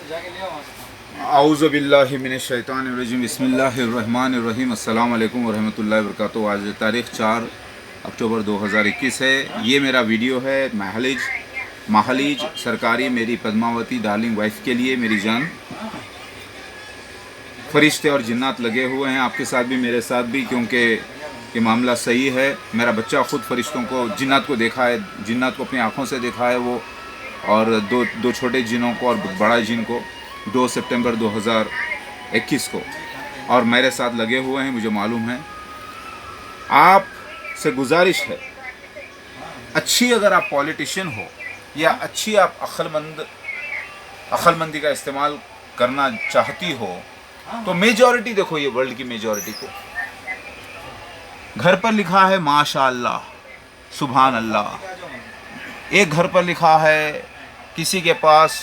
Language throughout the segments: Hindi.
आऊज़ु बिल्लाहि मिनश शैतानिर रजीम बिस्मिल्लाहिर रहमानिर रहीम। अस्सलाम वालेकुम व रहमतुल्लाहि व बरकातुहू। आज तारीख़ 4 अक्टूबर 2021 है। ये मेरा वीडियो है महालीज सरकारी मेरी पद्मावती डार्लिंग वाइफ के लिए। मेरी जान, फरिश्ते और जिन्नात लगे हुए हैं आपके साथ भी मेरे साथ भी, क्योंकि ये मामला सही है। मेरा बच्चा खुद फरिश्तों को, जिन्नात को देखा है, जिन्नात को अपनी आँखों से देखा है वो, और दो छोटे जिनों को और बड़ा जिन को 2 सितंबर 2021 को, और मेरे साथ लगे हुए हैं, मुझे मालूम है। आप से गुजारिश है, अच्छी अगर आप पॉलिटिशियन हो या अच्छी आप अक्लमंदी का इस्तेमाल करना चाहती हो तो मेजॉरिटी देखो, ये वर्ल्ड की मेजॉरिटी को घर पर लिखा है माशाअल्लाह, सुभान अल्लाह। एक घर पर लिखा है, किसी के पास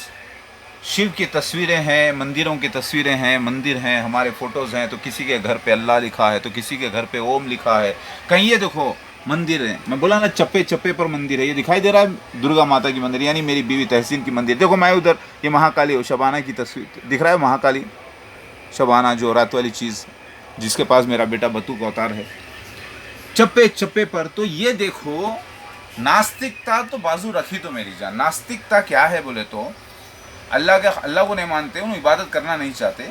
शिव की तस्वीरें हैं, मंदिरों की तस्वीरें हैं, मंदिर हैं, हमारे फ़ोटोज़ हैं, तो किसी के घर पे अल्लाह लिखा है, तो किसी के घर पे ओम लिखा है। कहीं ये देखो मंदिर है, मैं बोला ना चप्पे चप्पे पर मंदिर है। ये दिखाई दे रहा है दुर्गा माता की मंदिर, यानी मेरी बीवी तहसीन की मंदिर। देखो मैं उधर, ये महाकाली शबाना की तस्वीर दिख रहा है, महाकाली शबाना जो रात वाली चीज़, जिसके पास मेरा बेटा बतू का अवतार है, चप्पे चप्पे पर। तो ये देखो, नास्तिकता तो बाजू रखी तो मेरी जान, नास्तिकता क्या है बोले तो अल्लाह को नहीं मानते, उन्हें इबादत करना नहीं चाहते,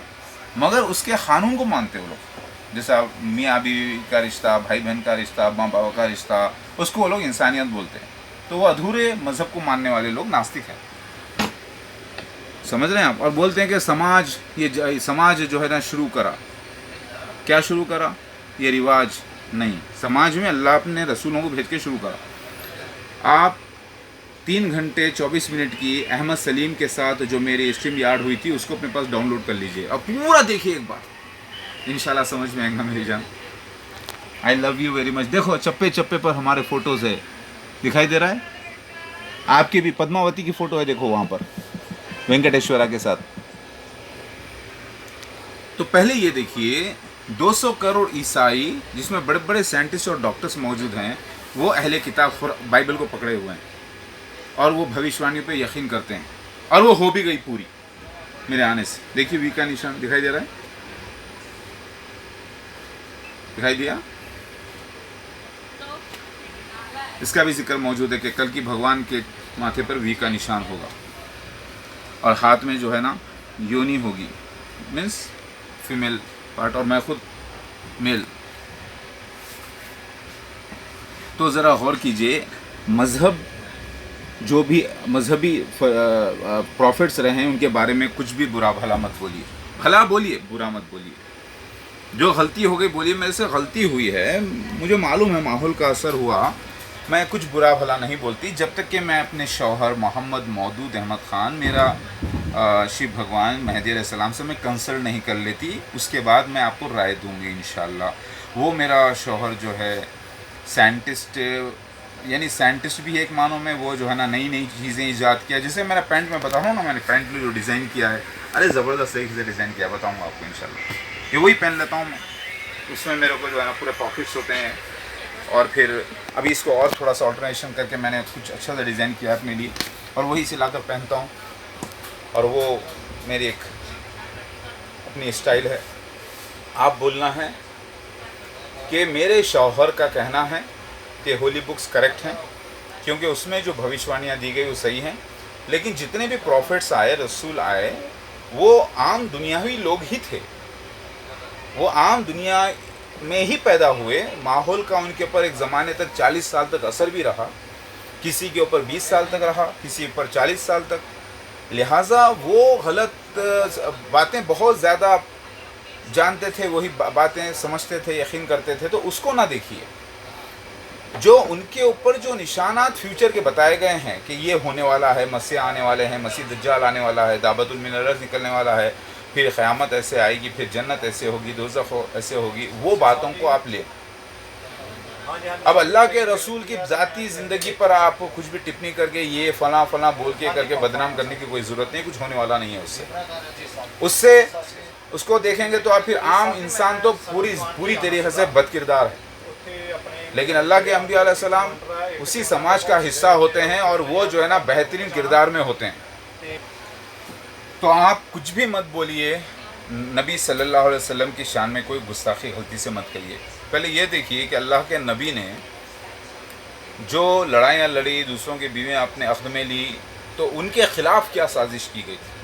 मगर उसके क़ानून को मानते वो लोग। जैसा मियाँ बीवी का रिश्ता, भाई बहन का रिश्ता, माँ बाबा का रिश्ता, उसको वो लोग इंसानियत बोलते हैं। तो वो अधूरे मज़हब को मानने वाले लोग नास्तिक हैं, समझ रहे हैं आप। और बोलते हैं कि समाज जो है ना शुरू करा, क्या शुरू करा, ये रिवाज नहीं, समाज में अल्लाह अपने रसूलों को भेज के शुरू करा। आप 3 घंटे 24 मिनट की अहमद सलीम के साथ जो मेरी स्ट्रीम यार्ड हुई थी, उसको अपने पास डाउनलोड कर लीजिए और पूरा देखिए एक बार, इंशाल्लाह समझ में आएगा मेरी जान। I love you very much. देखो चप्पे चप्पे पर हमारे फ़ोटोज़ है, दिखाई दे रहा है आपकी भी पद्मावती की फ़ोटो है, देखो वहाँ पर वेंकटेश्वरा के साथ। तो पहले ये देखिए, 200 करोड़ ईसाई, जिसमें बड़े बड़े साइंटिस्ट और डॉक्टर्स मौजूद हैं, वो अहले किताब बाइबल को पकड़े हुए हैं और वो भविष्यवाणियों पे यकीन करते हैं, और वो हो भी गई पूरी मेरे आने से। देखिए वी का निशान दिखाई दे रहा है, दिखाई दिया। इसका भी जिक्र मौजूद है कि कल की भगवान के माथे पर वी का निशान होगा, और हाथ में जो है ना योनि होगी, मीन्स फीमेल पार्ट, और मैं खुद मेल। तो ज़रा गौर कीजिए, मज़हब जो भी मजहबी प्रॉफिट्स रहे हैं, उनके बारे में कुछ भी बुरा भला मत बोलिए, भला बोलिए, बुरा मत बोलिए। जो गलती हो गई बोलिए, मेरे से गलती हुई है, मुझे मालूम है माहौल का असर हुआ, मैं कुछ बुरा भला नहीं बोलती, जब तक कि मैं अपने शौहर मोहम्मद मौदूद अहमद ख़ान, मेरा शिव भगवान मेहदी अलैहिस्सलाम से मैं कंसल्ट नहीं कर लेती, उसके बाद मैं आपको राय दूँगी इंशाल्लाह। वो मेरा शौहर जो है साइंटिस्ट, यानी साइंटिस्ट भी एक मानो में, वो जो है ना नई नई चीज़ें ईजाद किया। जैसे मेरा पैंट में बता रहा हूँ ना, मैंने पैंट में जो डिज़ाइन किया है, अरे ज़बरदस्त तरीके से डिज़ाइन किया, बताऊँगा आपको इंशाल्लाह। ये वही पहन लेता हूँ मैं, उसमें मेरे को जो है ना पूरे पॉकेट्स होते हैं, और फिर अभी इसको और थोड़ा सा ऑल्टरनेशन करके मैंने कुछ अच्छा सा डिज़ाइन किया अपने लिए, और वही सिलाकर पहनता हूँ, और वो मेरी एक अपनी स्टाइल है। आप बोलना है कि मेरे शौहर का कहना है कि होली बुक्स करेक्ट हैं, क्योंकि उसमें जो भविष्यवाणियाँ दी गई वो सही हैं, लेकिन जितने भी प्रॉफिट्स आए, रसूल आए, वो आम दुनियावी लोग ही थे, वो आम दुनिया में ही पैदा हुए। माहौल का उनके ऊपर एक ज़माने तक 40 साल तक असर भी रहा, किसी के ऊपर 20 साल तक रहा, किसी ऊपर 40 साल तक। लिहाजा वो गलत बातें बहुत ज़्यादा जानते थे, वही बातें समझते थे, यकीन करते थे, तो उसको ना देखिए। जो उनके ऊपर जो निशानात फ्यूचर के बताए गए हैं कि ये होने वाला है, मसीह आने वाले हैं, मसीह दज्जाल आने वाला है, दाबतुल मिनल अर्ज़ निकलने वाला है, फिर क़यामत ऐसे आएगी, फिर जन्नत ऐसे होगी, दोज़ख ऐसे होगी, वो बातों को आप ले। अब अल्लाह के रसूल की ज़ाती ज़िंदगी पर आप कुछ भी टिप्पणी करके ये फ़लाँ फ़लाँ बोल के करके बदनाम करने की कोई ज़रूरत नहीं, कुछ होने वाला नहीं है उससे उसको देखेंगे तो आप फिर आम इंसान तो पूरी तरीक़े से बदकिरदार है, लेकिन अल्लाह के अंबिया अलैहिस्सलाम उसी समाज का हिस्सा होते हैं, और वो जो है ना बेहतरीन किरदार में होते हैं। तो आप कुछ भी मत बोलिए, नबी सल्लल्लाहु अलैहि वसल्लम की शान में कोई गुस्ताखी गलती से मत करिए। पहले ये देखिए कि अल्लाह के नबी ने जो लड़ाइयाँ लड़ी, दूसरों की बीवियाँ अपने अख्द में ली, तो उनके ख़िलाफ़ क्या साजिश की गई थी।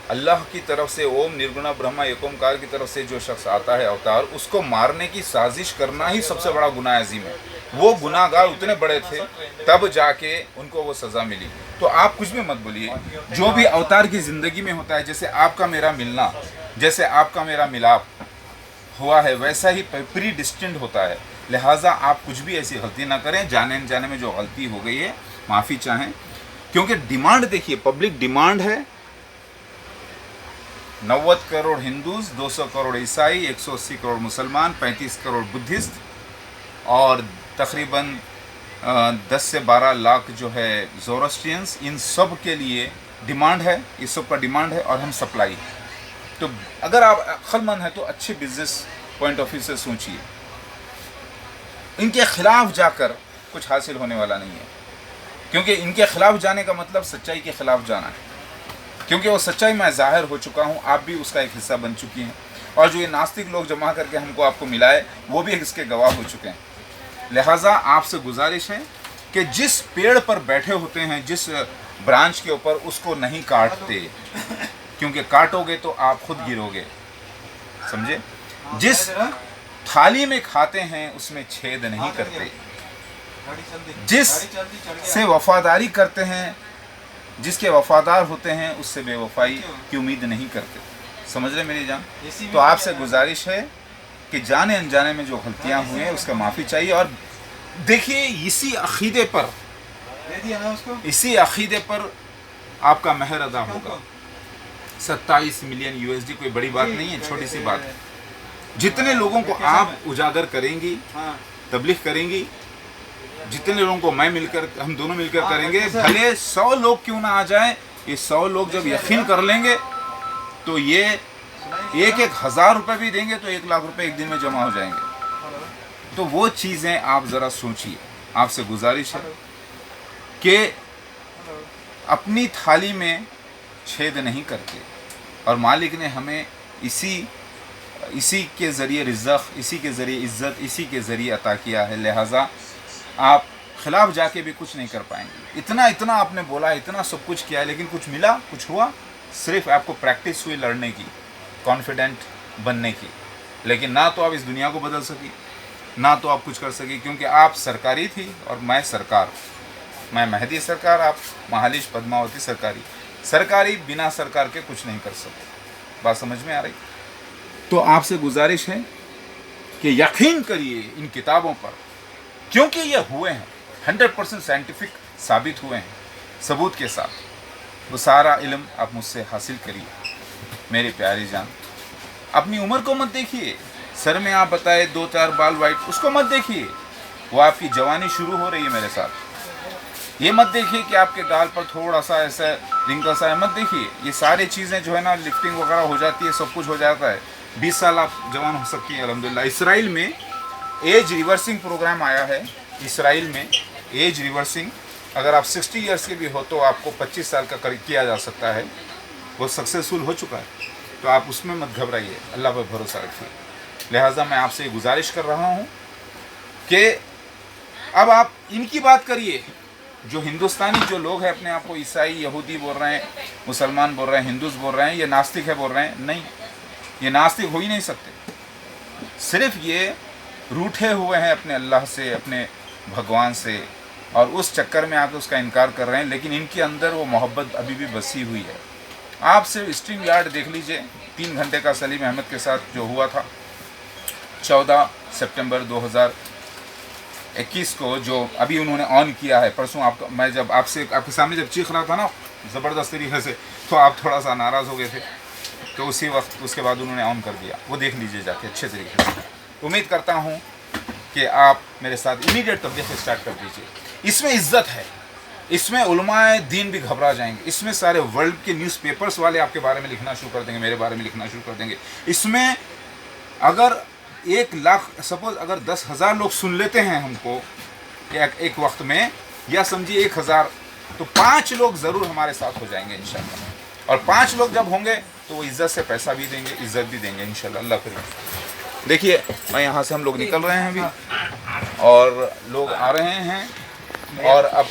अल्लाह की तरफ से ओम निर्गुणा ब्रह्मा एकोमकार की तरफ से जो शख्स आता है अवतार, उसको मारने की साजिश करना ही सबसे बड़ा गुनाह अज़ीम है। वो गुनाहगार उतने बड़े थे तब जाके उनको वो सज़ा मिली। तो आप कुछ भी मत बोलिए। जो भी अवतार की ज़िंदगी में होता है, जैसे आपका मेरा मिलना, जैसे आपका मेरा मिलाप हुआ है, वैसा ही प्री डिस्टिंट होता है। लिहाजा आप कुछ भी ऐसी गलती ना करें। जाने जाने में जो गलती हो गई है माफ़ी चाहें, क्योंकि डिमांड देखिए, पब्लिक डिमांड है 90 करोड़ हिंदूज, 200 करोड़ ईसाई, 180 करोड़ मुसलमान, 35 करोड़ बुद्धिस्ट और तकरीबन 10 से 12 लाख जो है ज़ोरोस्ट्रियंस। इन सब के लिए डिमांड है, इस सब का डिमांड है और हम सप्लाई है। तो अगर आप अक्लमंद हैं तो अच्छे बिजनेस पॉइंट ऑफ व्यू से सोचिए। इनके खिलाफ जाकर कुछ हासिल होने वाला नहीं है, क्योंकि इनके खिलाफ जाने का मतलब सच्चाई के खिलाफ जाना है। क्योंकि वो सच्चाई मैं ज़ाहिर हो चुका हूँ, आप भी उसका एक हिस्सा बन चुकी हैं, और जो ये नास्तिक लोग जमा करके हमको आपको मिलाए वो भी इसके गवाह हो चुके हैं। लिहाजा आपसे गुजारिश है कि जिस पेड़ पर बैठे होते हैं, जिस ब्रांच के ऊपर, उसको नहीं काटते, क्योंकि काटोगे तो आप खुद गिरोगे, समझे। जिस थाली में खाते हैं उसमें छेद नहीं करते, जिस से वफादारी करते हैं, जिसके वफादार होते हैं, उससे बेवफाई की उम्मीद नहीं करते। समझ रहे मेरी जान। तो आपसे गुजारिश है कि जाने अनजाने में जो गलतियां हुई हैं उसका माफ़ी चाहिए। और देखिए, इसी अकीदे पर आपका मेहर अदा होगा। 27 मिलियन यूएसडी कोई बड़ी बात नहीं है, छोटी सी बात है। जितने लोगों को आप उजागर करेंगी, तबलीग करेंगी, जितने लोगों को हम दोनों मिलकर करेंगे, भले 100 लोग क्यों ना आ जाएं, ये 100 लोग जब यकीन कर लेंगे तो ये 1,000 रुपये भी देंगे तो 1 लाख रुपए एक दिन में जमा हो जाएंगे। तो वो चीज़ें आप ज़रा सोचिए। आपसे गुजारिश है कि अपनी थाली में छेद नहीं करते, और मालिक ने हमें इसी के ज़रिए रिज़्क़, इसी के ज़रिए इज़्ज़त, इसी के ज़रिए अता किया है। लिहाजा आप खिलाफ जाके भी कुछ नहीं कर पाएंगे। इतना आपने बोला, इतना सब कुछ किया है, लेकिन कुछ मिला, कुछ हुआ? सिर्फ आपको प्रैक्टिस हुई लड़ने की, कॉन्फिडेंट बनने की, लेकिन ना तो आप इस दुनिया को बदल सकी, ना तो आप कुछ कर सकी, क्योंकि आप सरकारी थी और मैं सरकार, मैं मेहदी सरकार, आप महालिश पद्मावती सरकारी बिना सरकार के कुछ नहीं कर सकते। बात समझ में आ रही? तो आपसे गुजारिश है कि यकीन करिए इन किताबों पर, क्योंकि ये हुए हैं, 100% साइंटिफिक साबित हुए हैं सबूत के साथ। वो सारा इल्म आप मुझसे हासिल करिए मेरी प्यारी जान। अपनी उम्र को मत देखिए, सर में आप बताए 2-4 बाल वाइट, उसको मत देखिए। वो आपकी जवानी शुरू हो रही है मेरे साथ। ये मत देखिए कि आपके गाल पर थोड़ा सा ऐसा रिंकल सा है, मत देखिए। ये सारी चीज़ें जो है ना, लिफ्टिंग वगैरह हो जाती है, सब कुछ हो जाता है। 20 साल आप जवान हो सकती हैं अल्हम्दुलिल्लाह। इसराइल में एज रिवर्सिंग प्रोग्राम आया है। इसराइल में एज रिवर्सिंग, अगर आप 60 ईयर्स के भी हो तो आपको 25 साल का किया जा सकता है। वो सक्सेसफुल हो चुका है, तो आप उसमें मत घबराइए, अल्लाह पर भरोसा रखिए। लिहाजा मैं आपसे गुजारिश कर रहा हूँ कि अब आप इनकी बात करिए। जो हिंदुस्तानी जो लोग हैं, अपने आप को ईसाई, यहूदी बोल रहे हैं, मुसलमान बोल रहे हैं, हिंदूज बोल रहे हैं, ये नास्तिक है बोल रहे हैं, नहीं, ये नास्तिक हो ही नहीं सकते। सिर्फ ये रूठे हुए हैं अपने अल्लाह से, अपने भगवान से, और उस चक्कर में आकर उसका इनकार कर रहे हैं। लेकिन इनके अंदर वो मोहब्बत अभी भी बसी हुई है। आप सिर्फ स्ट्रीम यार्ड देख लीजिए, 3 घंटे का सलीम अहमद के साथ जो हुआ था 14 सितंबर 2021 को, जो अभी उन्होंने ऑन किया है। परसों मैं जब आपके सामने जब चीख रहा था ना ज़बरदस्त तरीके से, तो आप थोड़ा सा नाराज़ हो गए थे, तो उसी वक्त उसके बाद उन्होंने ऑन कर दिया। वो देख लीजिए जाके अच्छे तरीके से। उम्मीद करता हूँ कि आप मेरे साथ इमीडिएट तबलीग स्टार्ट कर दीजिए। इसमें इज्जत है, इसमें उलमाए दीन भी घबरा जाएंगे, इसमें सारे वर्ल्ड के न्यूज़पेपर्स वाले आपके बारे में लिखना शुरू कर देंगे, मेरे बारे में लिखना शुरू कर देंगे। इसमें अगर 1 लाख, सपोज अगर 10,000 लोग सुन लेते हैं हमको एक वक्त में, या समझिए 1,000, तो 5 लोग ज़रूर हमारे साथ हो जाएंगे इंशाअल्लाह। और 5 लोग जब होंगे तो वो इज्जत से पैसा भी देंगे, इज्जत भी देंगे इंशाल्लाह, अल्लाह करीम। देखिए मैं यहाँ से हम लोग निकल रहे हैं अभी और लोग आ रहे हैं और अब